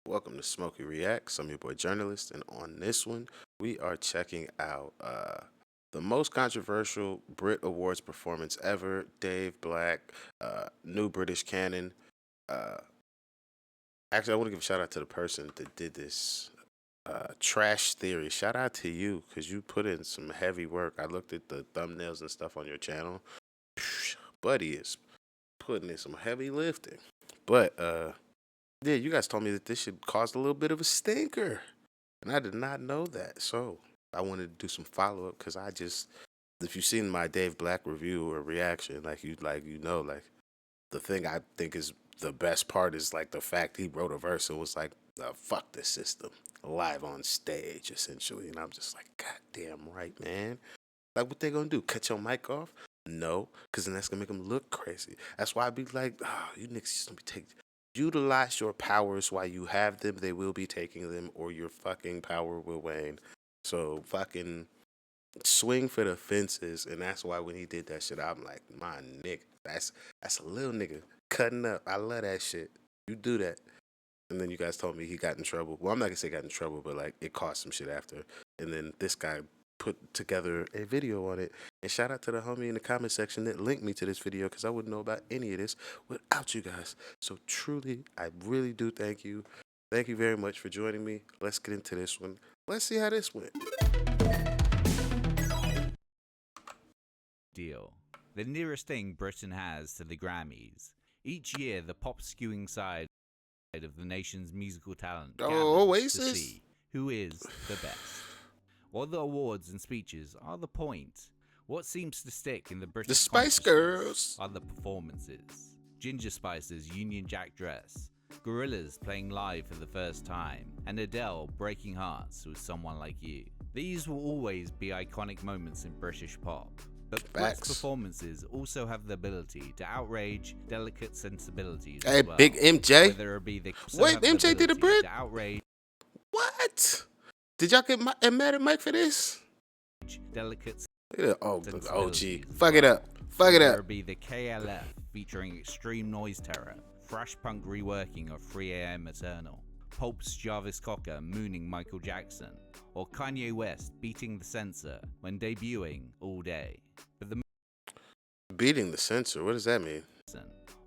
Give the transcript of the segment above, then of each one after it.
Welcome to Smokey Reacts. I'm your boy journalist, and on this one, we are checking out the most controversial Brit Awards performance ever. Dave Black, new British Canon. Uh, Actually, I want to give a shout out to the person that did this. Trash Theory. Shout out to you because you put in some heavy work. I looked at the thumbnails and stuff on your channel. Buddy is putting in some heavy lifting. But yeah, you guys told me that this should cause a little bit of a stinker, and I did not know that. So I wanted to do some follow up because if you've seen my Dave Black review or reaction, like the thing I think is the best part is like the fact he wrote a verse and was like, "Fuck this system," live on stage essentially, and I'm just like, "God damn right, man." Like, what they gonna do? Cut your mic off? No, because then that's gonna make them look crazy. That's why I be like, oh, you niggas just gonna be utilize your powers while you have them. They will be taking them, or your fucking power will wane. So fucking swing for the fences, and that's why when he did that shit, I'm like, my nigga, that's a little nigga cutting up. I love that shit. You do that. And then you guys told me he got in trouble. Well, I'm not gonna say got in trouble, but like it caused some shit after. And then this guy put together a video on it. And shout out to the homie in the comment section that linked me to this video because I wouldn't know about any of this without you guys. So truly, I really do thank you. Thank you very much for joining me. Let's get into this one. Let's see how this went. Deal. The nearest thing Britain has to the Grammys. Each year, the pop skewing side of the nation's musical talent gathers to Oasis? see who is the best. While the awards and speeches are the point, what seems to stick in the British Spice consciousness Girls. are the performances. Ginger Spice's Union Jack dress, Gorillaz playing live for the first time, and Adele breaking hearts with Someone Like You. These will always be iconic moments in British pop. But Brit's performances also have the ability to outrage delicate sensibilities. Hey, as well. Big MJ. Whether it be the Wait, MJ did a Brit? Outrage What? Did y'all get mad at Mike for this? delicate Oh, the OG. sensibilities as Fuck it well. up. Fuck it Whether up. it be the KLF featuring extreme noise terror, thrash punk reworking of 3am Eternal, Pulp's Jarvis Cocker mooning Michael Jackson, or Kanye West beating the censor when debuting All Day. But the Beating the censor. What does that mean?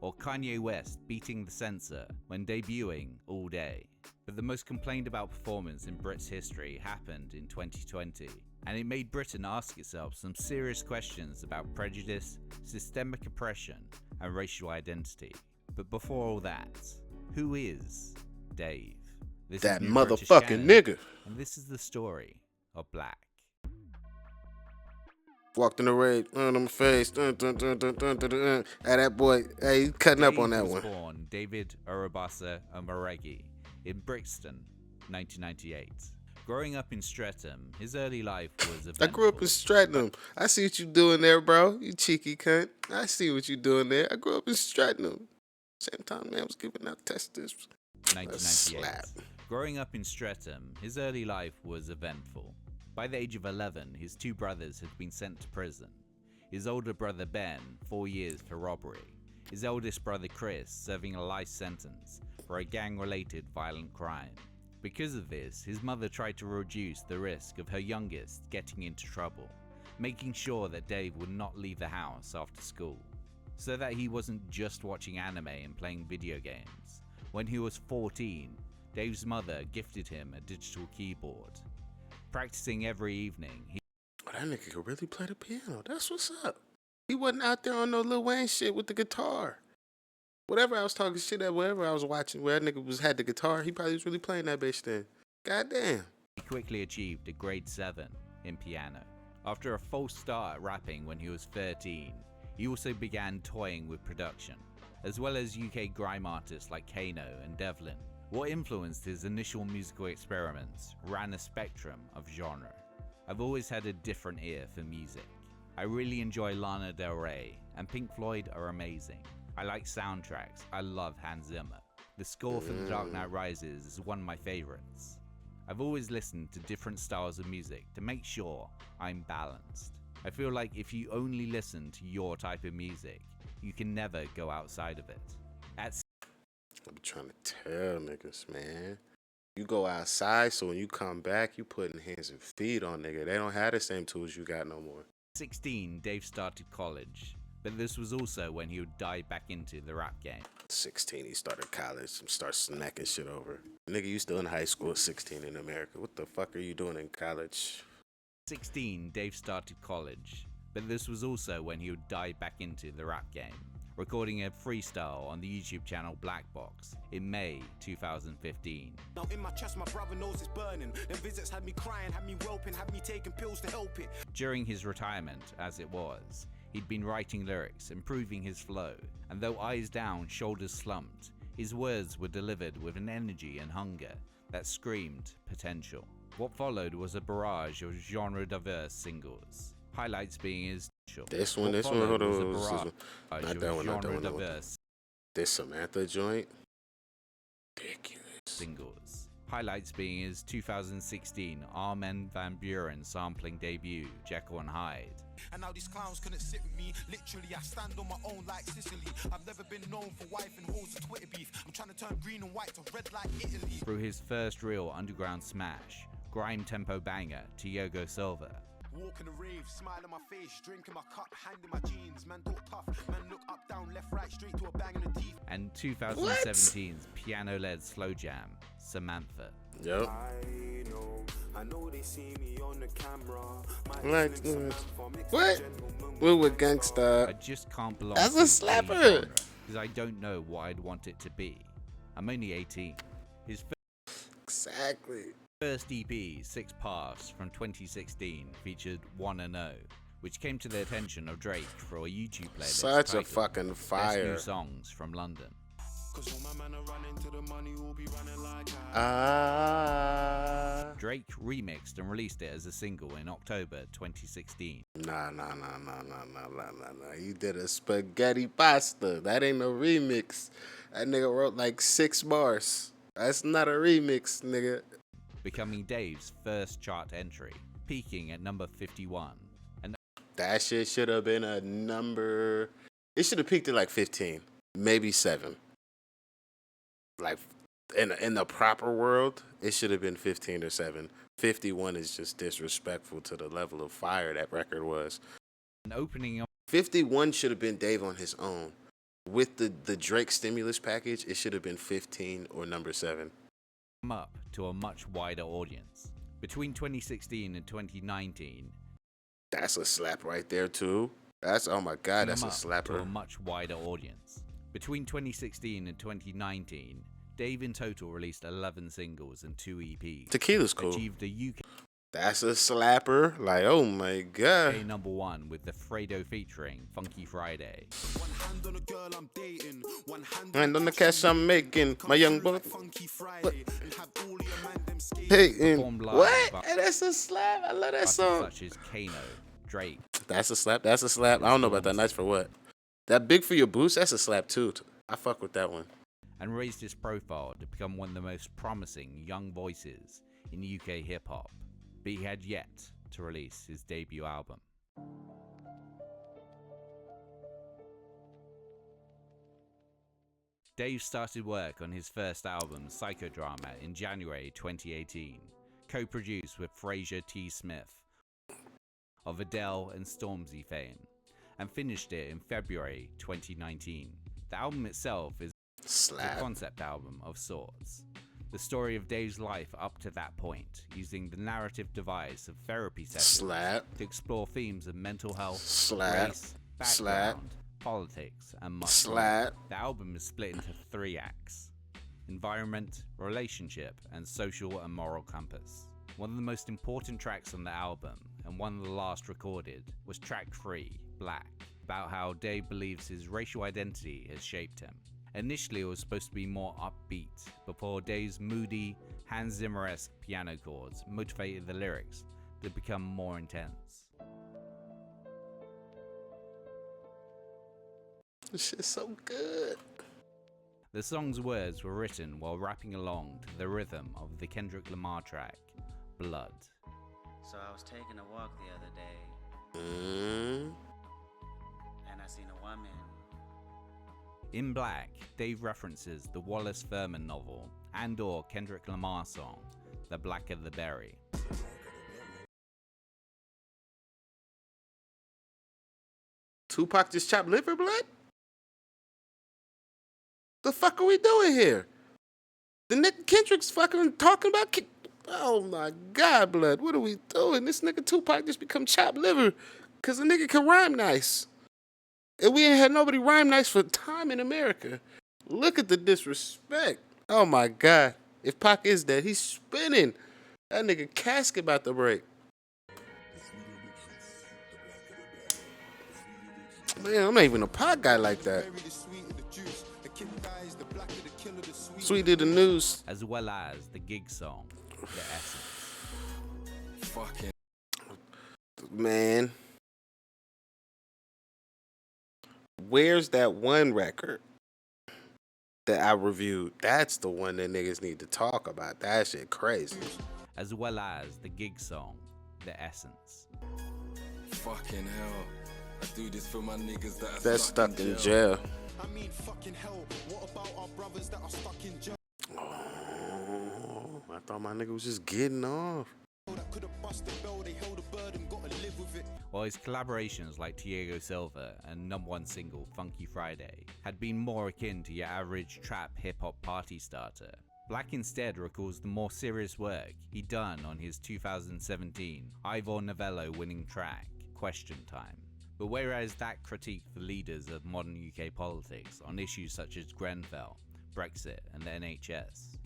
or Kanye West beating the censor when debuting All Day. But the most complained about performance in Brit's history happened in 2020, and it made Britain ask itself some serious questions about prejudice, systemic oppression, and racial identity. But before all that, who is Dave? This That is new British motherfucking Canon, nigga. and this is the story of Black. Walked in the raid, on my face. Hey, that boy, hey, he cutting up on that Dave was one. born David Arabasa Omaregi in Brixton, 1998. Growing up in Streatham, his early life was I grew up in Stratton. I see what you doing there, bro. You cheeky cunt. I see what you doing there. I grew up in Stratton. Same time, man, I was giving out testers. 1998. Growing up in Streatham, his early life was eventful. By the age of 11, his two brothers had been sent to prison. His older brother Ben, 4 years for robbery. His eldest brother Chris serving a life sentence for a gang-related violent crime. Because of this, his mother tried to reduce the risk of her youngest getting into trouble, making sure that Dave would not leave the house after school, so that he wasn't just watching anime and playing video games. When he was 14, Dave's mother gifted him a digital keyboard. Practicing every evening, That nigga could really play the piano. That's what's up. He wasn't out there on no Lil Wayne shit with the guitar. Whatever I was talking shit at, whatever I was watching, where that nigga had the guitar, he probably was really playing that bitch then. Goddamn. he quickly achieved a grade 7 in piano. After a false start at rapping when he was 13, he also began toying with production, as well as UK grime artists like Canon and Devlin. What influenced his initial musical experiments ran a spectrum of genre. I've always had a different ear for music. I really enjoy Lana Del Rey, and Pink Floyd are amazing. I like soundtracks. I love Hans Zimmer. The score for The Dark Knight Rises is one of my favorites. I've always listened to different styles of music to make sure I'm balanced. I feel like if you only listen to your type of music, you can never go outside of it. I be trying to tell niggas, man. You go outside, so when you come back, you putting hands and feet on nigga. They don't have the same tools you got no more. 16, Dave started college, but this was also when he would dive back into the rap game. 16, he started college and start snacking shit over. Nigga, you still in high school at 16 in America. What the fuck are you doing in college? 16, Dave started college, but this was also when he would dive back into the rap game, recording a freestyle on the YouTube channel Black Box in May 2015. Now in my chest, my brother knows it's burning. Them visits had me crying, had me whelping, had me taking pills to help it. During his retirement, as it was, he'd been writing lyrics, improving his flow, and though eyes down, shoulders slumped, his words were delivered with an energy and hunger that screamed potential. What followed was a barrage of genre-diverse singles, highlights being his This one, hold on. Not that one. This Samantha joint? Ridiculous. Singles. Highlights being his 2016 Armin van Buuren sampling debut, Jekyll and Hyde. And now these clowns couldn't sit with me. Literally, I stand on my own like Sicily. I've never been known for wife and hoes and Twitter beef. I'm trying to turn green and white to red like Italy. Through his first real underground smash, grime tempo banger, Tiogo Silva. Walk in the rave, smile on my face, drink in my cup, hand in my jeans. Man talk tough, man look up, down, left, right, straight to a bang in the teeth. And 2017's piano-led slow jam, Samantha. Yep. I know they see me on the camera. What? We're with Gangsta. I just can't belong That's to a any slapper. genre, because I don't know what I'd want it to be. I'm only 18. His Exactly. first EP, 6 Paths, from 2016, featured Wanna Know, which came to the attention of Drake for a YouTube playlist Such a titled fucking Best fire. New Songs from London. Drake remixed and released it as a single in October 2016. Nah. He did a spaghetti pasta. That ain't no remix. That nigga wrote like 6 bars. That's not a remix, nigga. Becoming Dave's first chart entry, peaking at number 51. And That shit should have been a number. It should have peaked at like 15, maybe 7. Like in the proper world, it should have been 15 or 7. 51 is just disrespectful to the level of fire that record was. opening 51 should have been Dave on his own. With the Drake stimulus package, it should have been 15 or number 7. up to a much wider audience. Between 2016 and 2019, That's a slap right there too. That's, oh my god, that's a up to a slapper. much wider audience. Between 2016 and 2019, Dave in total released 11 singles and 2 EPs. Tequila's cool. Achieved a UK That's a slapper. Like, oh my god. number 1 with the Fredo featuring Funky Friday. One hand on a girl I'm dating, one And on the cash I'm making, my young boy. Funky Friday, and have all your man them skating. Hey, and Performed live what? by Hey, that's a slap. I love that artists song. such as Canon, Drake, That's a slap. That's a slap. I don't know about that. Nice for what? That big for your boots. That's a slap too. I fuck with that one. and raised his profile to become one of the most promising young voices in UK hip-hop, but he had yet to release his debut album. Dave started work on his first album, Psychodrama, in January 2018, co-produced with Fraser T. Smith of Adele and Stormzy fame, and finished it in February 2019. The album itself is a Slap. concept album of sorts. The story of Dave's life up to that point, using the narrative device of therapy sessions Slap. to explore themes of mental health, Slap. race, Slap. background, politics, and much more. Slap. The album is split into 3 acts: environment, relationship, and social and moral compass. One of the most important tracks on the album, and one of the last recorded, was track 3, Black, about how Dave believes his racial identity has shaped him. Initially, it was supposed to be more upbeat, before Dave's moody, Hans Zimmer-esque piano chords motivated the lyrics to become more intense. This shit's so good. The song's words were written while rapping along to the rhythm of the Kendrick Lamar track, Blood. So I was taking a walk the other day, Mm. and I seen a woman. In Black, Dave references the Wallace Furman novel and/or Kendrick Lamar song, The Blacker the Berry. Tupac just chopped liver, blood? The fuck are we doing here? The Nick Kendrick's fucking talking about. Oh my god, blood. What are we doing? This nigga Tupac just become chopped liver because the nigga can rhyme nice. And we ain't had nobody rhyme nice for time in America. Look at the disrespect. Oh my god. If Pac is dead, he's spinning. That nigga casket about to break. Man, I'm not even a Pac guy like that. Sweet the news. As well as the gig song, The Essence. Fucking Man. Where's that one record that I reviewed? That's the one that niggas need to talk about. That shit crazy. As well as the gig song, The Essence. fucking hell. I do this for my niggas that are That's stuck in jail. I mean fucking hell. What about our brothers that are stuck in jail? Oh, I thought my nigga was just getting off. That could have busted bell, they held a burden, gotta live with it. While his collaborations like Diego Silva and #1 single Funky Friday had been more akin to your average trap hip-hop party starter, Black instead recalls the more serious work he'd done on his 2017 Ivor Novello winning track, Question Time. But whereas that critiqued the leaders of modern UK politics on issues such as Grenfell, Brexit and the NHS.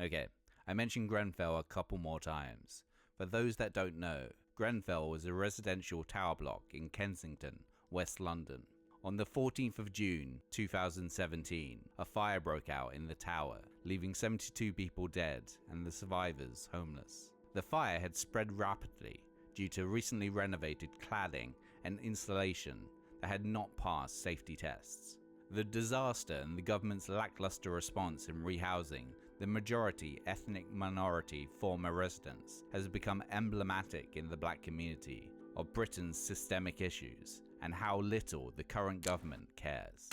Okay, I mentioned Grenfell a couple more times. For those that don't know, Grenfell was a residential tower block in Kensington, West London. On the 14th of June 2017, a fire broke out in the tower, leaving 72 people dead and the survivors homeless. The fire had spread rapidly due to recently renovated cladding and installation that had not passed safety tests. The disaster and the government's lackluster response in rehousing the majority ethnic minority former residents has become emblematic in the Black community of Britain's systemic issues and how little the current government cares.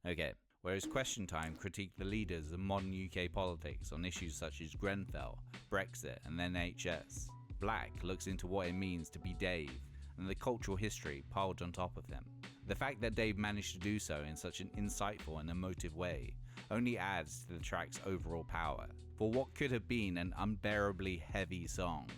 Okay, whereas Question Time critiqued the leaders of modern UK politics on issues such as Grenfell, Brexit and the NHS, Black looks into what it means to be Dave and the cultural history piled on top of him. The fact that Dave managed to do so in such an insightful and emotive way only adds to the track's overall power. For what could have been an unbearably heavy song,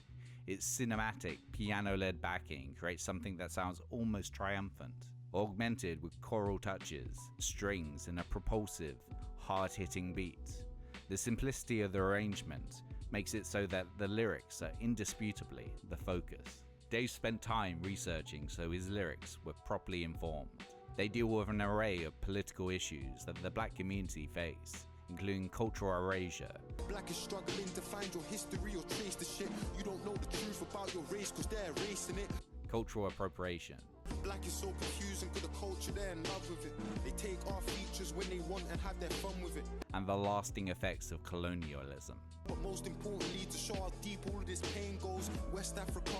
its cinematic, piano-led backing creates something that sounds almost triumphant, augmented with choral touches, strings, and a propulsive, hard-hitting beat. The simplicity of the arrangement makes it so that the lyrics are indisputably the focus. Dave spent time researching so his lyrics were properly informed. They deal with an array of political issues that the Black community face, including cultural erasure. Black is struggling to find your history or trace the shit. You don't know the truth about your race cause they're erasing it. Cultural appropriation. Black is so confusing cause the culture they're in love with it. They take our features when they want and have their fun with it. And the lasting effects of colonialism. But most importantly, to show how deep all of this pain goes, West Africa,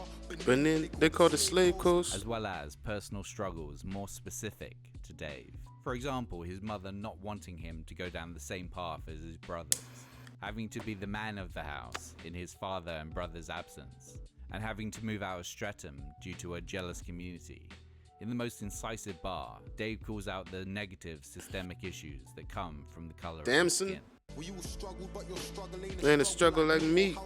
Benin, they call the slave coast. As well as personal struggles more specific to Dave. For example, his mother not wanting him to go down the same path as his brothers, having to be the man of the house in his father and brother's absence, and having to move out of Streatham due to a jealous community. In the most incisive bar, Dave calls out the negative systemic issues that come from the colour of his skin. Man, a struggle like me.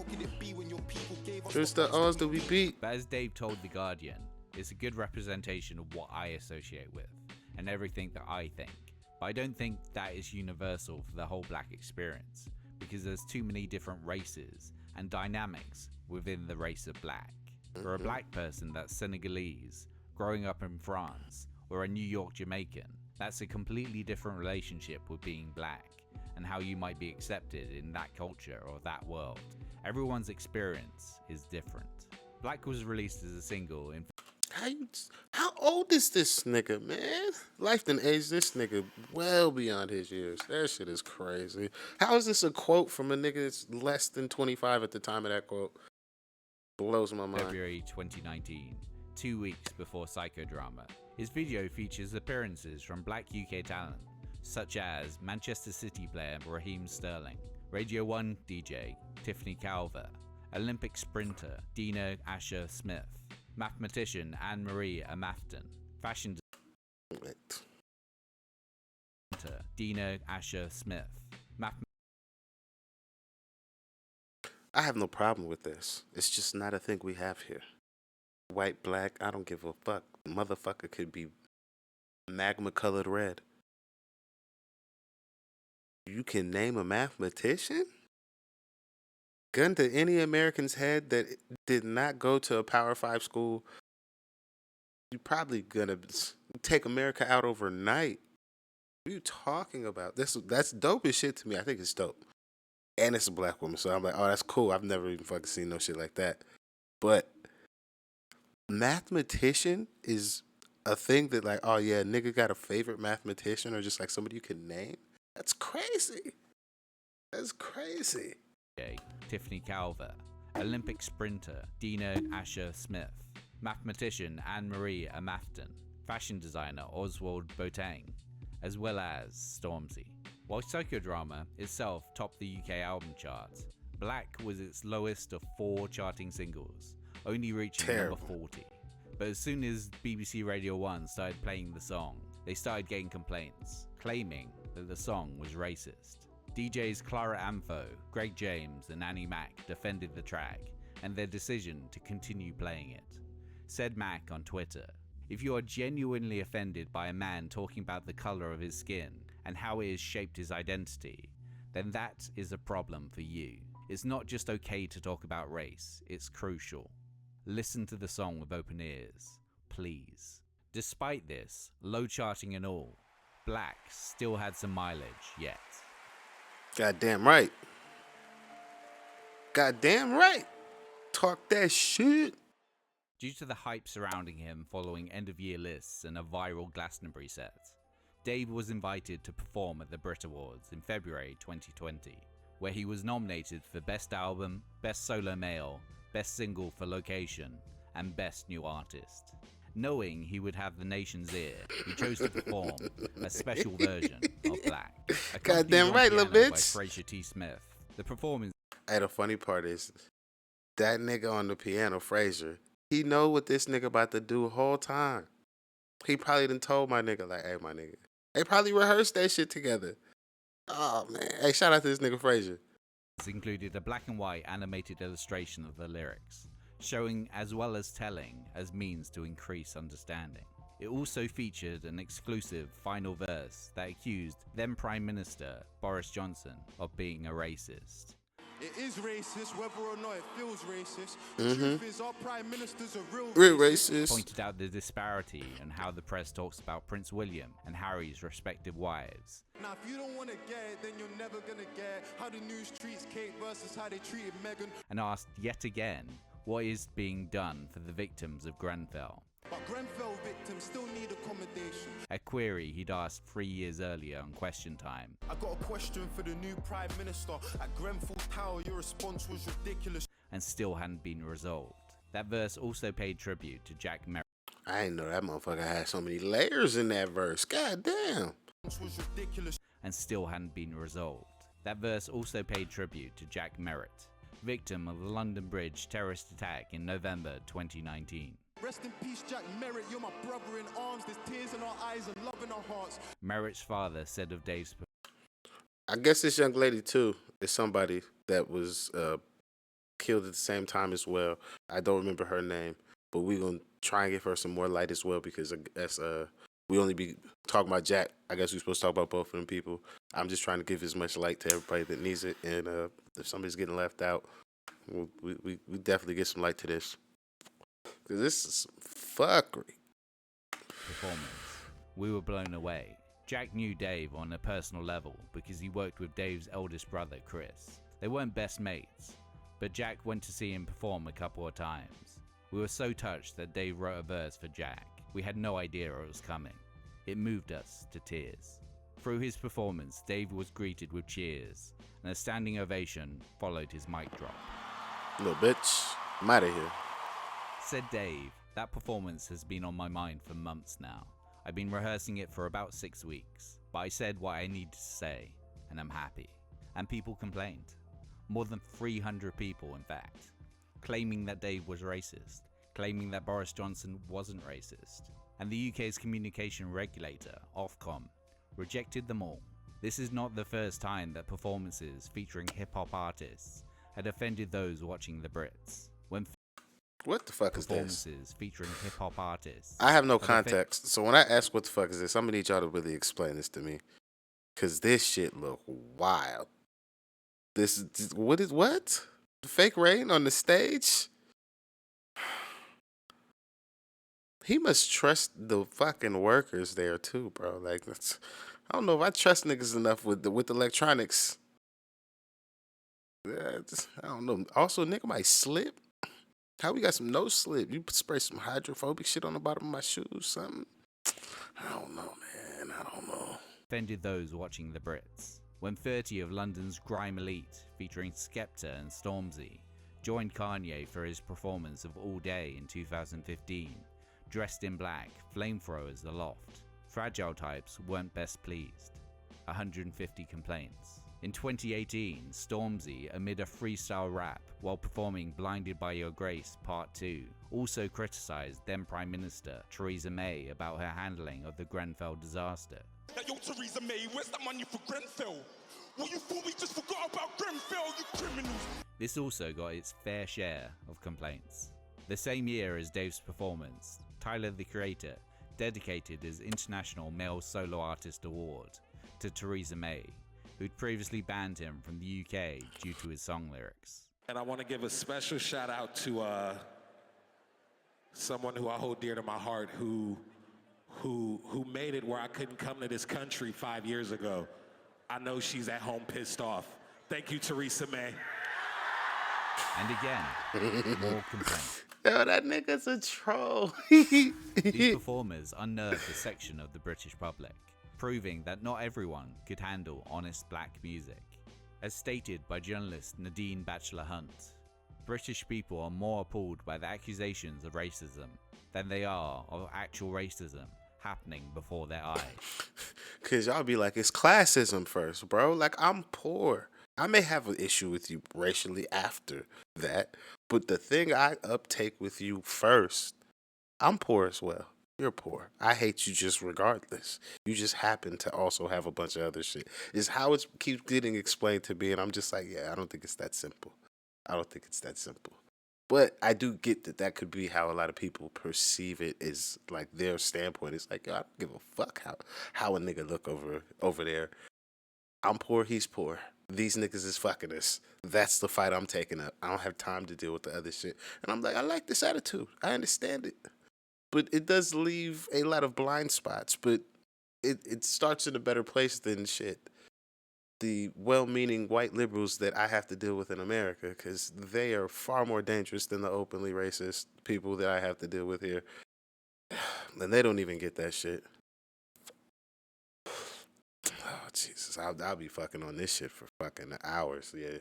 Just the odds that we beat. But as Dave told The Guardian, it's a good representation of what I associate with, and everything that I think. But I don't think that is universal for the whole Black experience, because there's too many different races and dynamics within the race of Black. For a Black person that's Senegalese, growing up in France, or a New York Jamaican, that's a completely different relationship with being Black, and how you might be accepted in that culture or that world. Everyone's experience is different. Black was released as a single in... How old is this nigga, man? Life done aged this nigga well beyond his years. That shit is crazy. How is this a quote from a nigga that's less than 25 at the time of that quote? Blows my mind. February 2019, 2 weeks before Psychodrama. His video features appearances from Black UK talent such as Manchester City player Raheem Sterling, Radio 1 DJ Tiffany Calver, Olympic sprinter Dina Asher Smith, mathematician Anne-Marie Amafton, fashion designer Dina Asher Smith, I have no problem with this. It's just not a thing we have here. White, black, I don't give a fuck. Motherfucker could be magma colored red. You can name a mathematician? Gun to any American's head that did not go to a Power 5 school, you're probably gonna take America out overnight. What are you talking about? That's dope as shit to me. I think it's dope. And it's a black woman, so I'm like, oh, that's cool. I've never even fucking seen no shit like that. But mathematician is a thing that, like, oh yeah, nigga got a favorite mathematician or just like somebody you can name? That's crazy. That's crazy. Tiffany Calver, Olympic sprinter Dina Asher Smith, mathematician Anne-Marie Amafton, fashion designer Oswald Boateng, as well as Stormzy. While Psychodrama itself topped the UK album charts, Black was its lowest of 4 charting singles, only reaching number 40. But as soon as BBC Radio 1 started playing the song, they started getting complaints, claiming that the song was racist. DJs Clara Amfo, Greg James, and Annie Mac defended the track and their decision to continue playing it. Said Mac on Twitter, "If you are genuinely offended by a man talking about the color of his skin and how it has shaped his identity, then that is a problem for you. It's not just okay to talk about race, it's crucial. Listen to the song with open ears, please." Despite this, low charting and all, Black still had some mileage yet. Goddamn right. Goddamn right. Talk that shit. Due to the hype surrounding him following end-of-year lists and a viral Glastonbury set, Dave was invited to perform at the Brit Awards in February 2020, where he was nominated for Best Album, Best Solo Male, Best Single for Location, and Best New Artist. Knowing he would have the nation's ear, he chose to perform a special version of Black. Goddamn right, little By bitch. Fraser T. Smith. The performance. Hey, the funny part is, that nigga on the piano, Fraser, he know what this nigga about to do the whole time. He probably done told my nigga, like, hey, my nigga. They probably rehearsed that shit together. Oh, man. Hey, shout out to this nigga, Fraser. Included a black and white animated illustration of the lyrics, showing as well as telling as means to increase understanding. It also featured an exclusive final verse that accused then Prime Minister Boris Johnson of being a racist. It is racist, whether or not it feels racist. The truth is, our prime minister's a real Racist. Pointed out the disparity and how the press talks about Prince William and Harry's respective wives. Now, if you don't want to get it, then you're never gonna get how the news treats Kate versus how they treated Meghan. And asked yet again what is being done for the victims of Grenfell. But Grenfell victims still need accommodation. A query he'd asked 3 years earlier on Question Time. I got a question for the new Prime Minister. At Grenfell Tower, your response was ridiculous. And still hadn't been resolved. That verse also paid tribute to Jack Merritt. I didn't know that motherfucker had so many layers in that verse. God damn. Was ridiculous. And still hadn't been resolved. That verse also paid tribute to Jack Merritt, victim of the London Bridge terrorist attack in November 2019. Rest in peace, Jack Merritt. You're my brother in arms. There's tears in our eyes and love in our hearts. Merritt's father said of Dave's. I guess this young lady, too, is somebody that was killed at the same time as well. I don't remember her name, but we're going to try and give her some more light as well because that's we only be talking about Jack. I guess we're supposed to talk about both of them people. I'm just trying to give as much light to everybody that needs it. And if somebody's getting left out, we definitely get some light to this. Because this is fuckery. Performance. We were blown away. Jack knew Dave on a personal level because he worked with Dave's eldest brother, Chris. They weren't best mates, but Jack went to see him perform a couple of times. We were so touched that Dave wrote a verse for Jack. We had no idea it was coming. It moved us to tears. Through his performance, Dave was greeted with cheers, and a standing ovation followed his mic drop. Little bitch, I'm out of here. Said Dave, that performance has been on my mind for months now. I've been rehearsing it for about 6 weeks. But I said what I needed to say, and I'm happy. And people complained. More than 300 people, in fact. Claiming that Dave was racist. Claiming that Boris Johnson wasn't racist. And the UK's communication regulator, Ofcom, rejected them all. This is not the first time that performances featuring hip-hop artists had offended those watching the Brits. When What the fuck is this? performances featuring hip-hop artists... I have no context, so when I ask what the fuck is this, I'm gonna need y'all to really explain this to me. Cause this shit look wild. What? The fake rain on the stage? He must trust the fucking workers there too, bro. Like, I don't know if I trust niggas enough with electronics. Yeah, I don't know. Also, nigga might slip. How we got some no slip? You spray some hydrophobic shit on the bottom of my shoes, something? I don't know, man. I don't know. offended those watching the Brits. When 30 of London's grime elite, featuring Skepta and Stormzy, joined Kanye for his performance of All Day in 2015, dressed in black, flamethrowers aloft. Fragile types weren't best pleased. 150 complaints. In 2018, Stormzy, amid a freestyle rap while performing Blinded by Your Grace Part 2, also criticised then Prime Minister Theresa May about her handling of the Grenfell disaster. Yo, Theresa May, where's the money for Grenfell? What, you thought we just forgot about Grenfell, you criminals? This also got its fair share of complaints. The same year as Dave's performance, Tyler the Creator dedicated his International Male Solo Artist Award to Theresa May, who'd previously banned him from the UK due to his song lyrics. And I want to give a special shout out to someone who I hold dear to my heart, who made it where I couldn't come to this country 5 years ago. I know she's at home pissed off. Thank you, Theresa May. And again, more complaints. Yo, that nigga's a troll. These performers unnerved a section of the British public, proving that not everyone could handle honest black music. As stated by journalist Nadine Batchelor-Hunt, British people are more appalled by the accusations of racism than they are of actual racism happening before their eyes. Cause y'all be like, it's classism first, bro. Like, I'm poor. I may have an issue with you racially after that, but the thing I uptake with you first, I'm poor as well. You're poor. I hate you just regardless. You just happen to also have a bunch of other shit. Is how it keeps getting explained to me, and I'm just like, yeah, I don't think it's that simple. I don't think it's that simple. But I do get that that could be how a lot of people perceive it, is like their standpoint. It's like, yo, I don't give a fuck how a nigga look over there. I'm poor, he's poor. These niggas is fucking us. That's the fight I'm taking up. I don't have time to deal with the other shit. And I'm like, I like this attitude. I understand it. But it does leave a lot of blind spots. But it starts in a better place than shit. The well-meaning white liberals that I have to deal with in America, because they are far more dangerous than the openly racist people that I have to deal with here. And they don't even get that shit. Oh, Jesus. I'll be fucking on this shit for fucking hours. Yeah,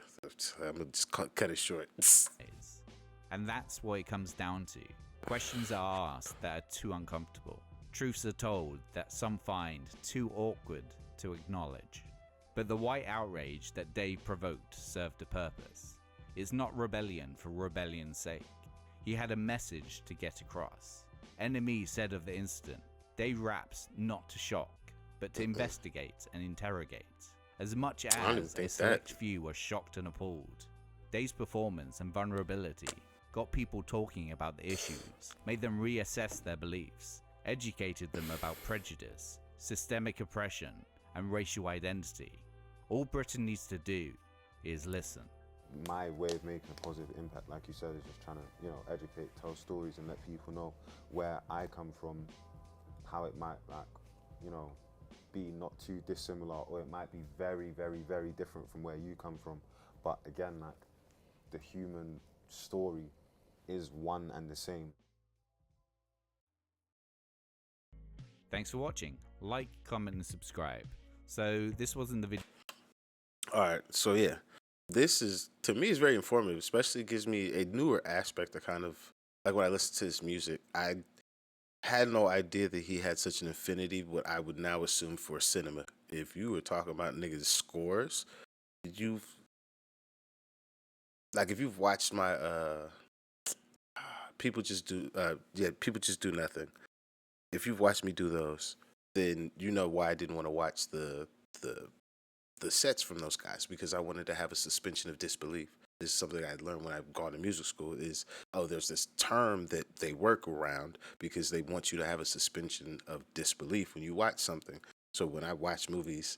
I'm going to just cut it short. And that's what it comes down to. Questions are asked that are too uncomfortable. Truths are told that some find too awkward to acknowledge. But the white outrage that Dave provoked served a purpose. It's not rebellion for rebellion's sake. He had a message to get across. NME said of the incident, Dave raps not to shock, but to investigate and interrogate. As much as a select few were shocked and appalled, Dave's performance and vulnerability got people talking about the issues, made them reassess their beliefs, educated them about prejudice, systemic oppression, and racial identity. All Britain needs to do is listen. My way of making a positive impact, like you said, is just trying to, educate, tell stories, and let people know where I come from, how it might, be not too dissimilar, or it might be very, very, very different from where you come from. But again, the human story is one and the same. Thanks for watching. Like, comment, and subscribe. So this wasn't the video. All right, so yeah, this is, to me, is very informative. Especially gives me a newer aspect of kind of like when I listen to this music. had no idea that he had such an affinity, what I would now assume for cinema. If you were talking about niggas' scores, did you like if you've watched my people just do people just do nothing. If you've watched me do those, then you know why I didn't want to watch the the sets from those guys, because I wanted to have a suspension of disbelief. This is something I learned when I've gone to music school is, oh, there's this term that they work around because they want you to have a suspension of disbelief when you watch something. So when I watch movies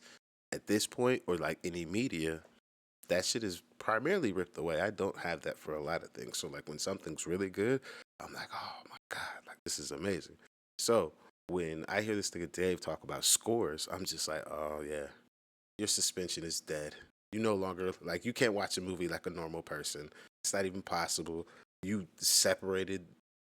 at this point, or like any media, that shit is primarily ripped away. I don't have that for a lot of things. So like when something's really good, I'm like, oh my God, like this is amazing. So when I hear this nigga Dave talk about scores, I'm just like, oh yeah, your suspension is dead. You no longer, like, you can't watch a movie like a normal person. It's not even possible. You separated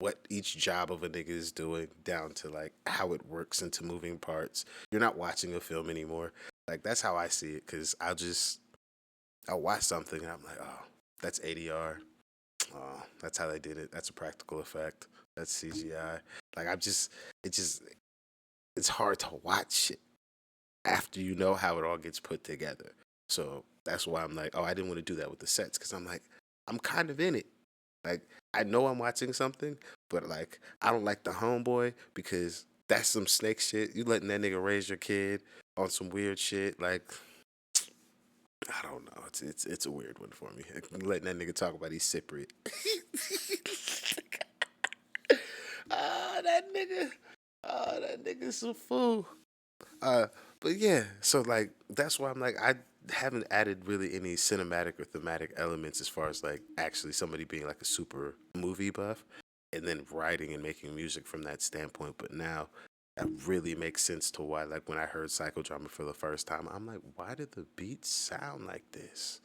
what each job of a nigga is doing down to like how it works into moving parts. You're not watching a film anymore. Like that's how I see it. Cause I'll watch something and I'm like, oh, that's ADR. Oh, that's how they did it. That's a practical effect. That's CGI. Like it's hard to watch it after you know how it all gets put together. So that's why I'm like, oh, I didn't want to do that with the sets, because I'm like, I'm kind of in it. Like I know I'm watching something, but like I don't like the homeboy because that's some snake shit. You letting that nigga raise your kid on some weird shit, like I don't know. It's a weird one for me. Letting that nigga talk about he's Cypriot. Ah, that nigga. Oh, that nigga's a fool. Uh, but yeah, so like that's why I'm like I haven't added really any cinematic or thematic elements as far as like actually somebody being like a super movie buff and then writing and making music from that standpoint. But now that really makes sense to why, like when I heard Psychodrama for the first time, I'm like, why did the beats sound like this?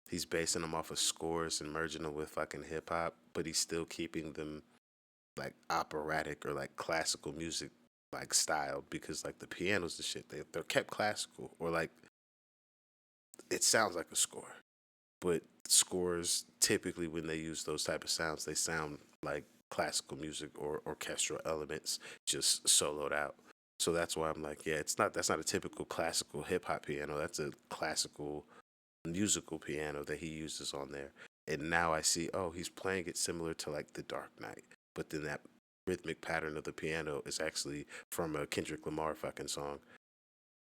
He's basing them off of scores and merging them with fucking hip hop, but he's still keeping them like operatic or like classical music like style, because like the pianos and shit, they're kept classical, or like it sounds like a score, but scores typically when they use those type of sounds, they sound like classical music or orchestral elements just soloed out. So that's why I'm like, yeah, it's not that's not a typical classical hip hop piano. That's a classical musical piano that he uses on there. And now I see, oh, he's playing it similar to like The Dark Knight, but then that rhythmic pattern of the piano is actually from a Kendrick Lamar fucking song.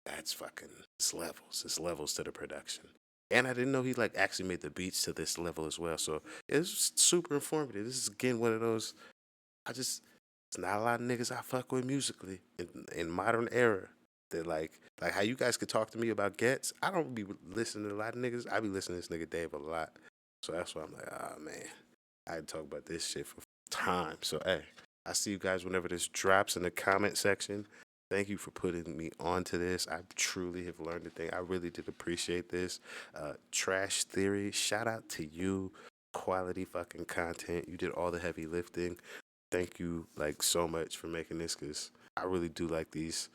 That's fucking, it's levels. It's levels to the production. And I didn't know he like actually made the beats to this level as well. So it's super informative. This is again one of those. I just it's not a lot of niggas I fuck with musically in modern era. That like how you guys could talk to me about Gets. I don't be listening to a lot of niggas. I be listening to this nigga Dave a lot. So that's why I'm like, oh man, I talk about this shit for time. So hey, I see you guys whenever this drops in the comment section. Thank you for putting me onto this. I truly have learned a thing. I really did appreciate this. Trash Theory, shout out to you. Quality fucking content. You did all the heavy lifting. Thank you like so much for making this, because I really do like these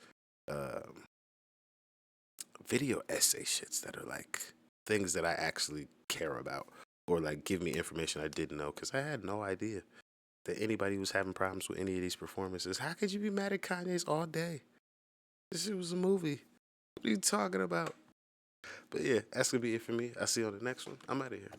um, video essay shits that are like things that I actually care about, or like give me information I didn't know, because I had no idea that anybody was having problems with any of these performances. How could you be mad at Kanye's all day? This shit was a movie. What are you talking about? But yeah, that's gonna be it for me. I'll see you on the next one. I'm out of here.